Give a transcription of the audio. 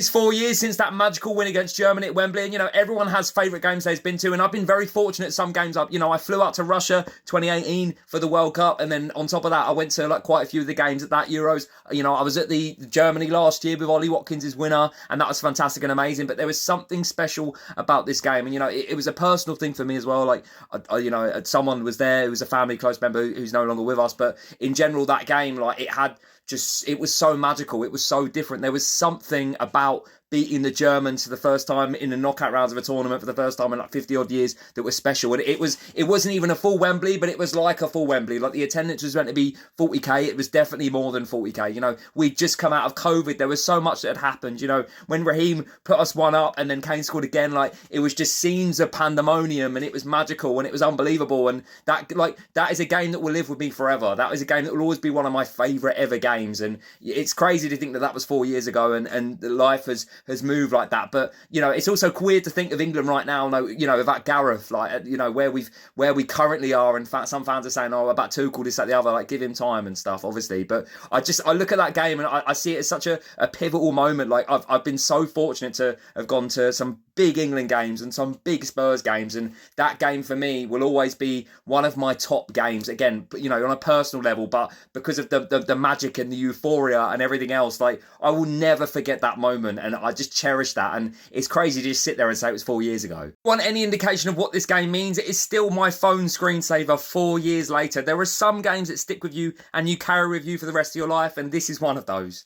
It's 4 years since that magical win against Germany at Wembley, and everyone has favourite games they've been to, and I've been very fortunate. Some games I flew out to Russia 2018 for the World Cup, and then on top of that, I went to quite a few of the games at that Euros. I was at the Germany last year with Ollie Watkins' winner, and that was fantastic and amazing. But there was something special about this game, and it was a personal thing for me as well. Someone was there who was a family close member who's no longer with us, but in general, that game, it was so magical. It was so different. There was something about beating the Germans for the first time in the knockout rounds of a tournament for the first time in 50 odd years that was special. And it wasn't even a full Wembley, but it was like a full Wembley. Like, the attendance was meant to be 40k. It was definitely more than 40k. We'd just come out of COVID. There was so much that had happened. When Raheem put us one up and then Kane scored again, it was just scenes of pandemonium, and it was magical and it was unbelievable. And that is a game that will live with me forever. That is a game that will always be one of my favourite ever games. And it's crazy to think that was 4 years ago, and life has moved like that. But it's also weird to think of England right now, without Gareth, where we currently are. In fact, some fans are saying, oh, about Tuchel, this, that, the other, give him time and stuff, obviously. But I look at that game and I see it as such a pivotal moment. I've been so fortunate to have gone to some big England games and some big Spurs games, and that game for me will always be one of my top games. Again, on a personal level, but because of the magic and the euphoria and everything else, I will never forget that moment, and I just cherish that. And it's crazy to just sit there and say it was 4 years ago. Want any indication of what this game means? It is still my phone screensaver 4 years later. There are some games that stick with you and you carry with you for the rest of your life, and this is one of those.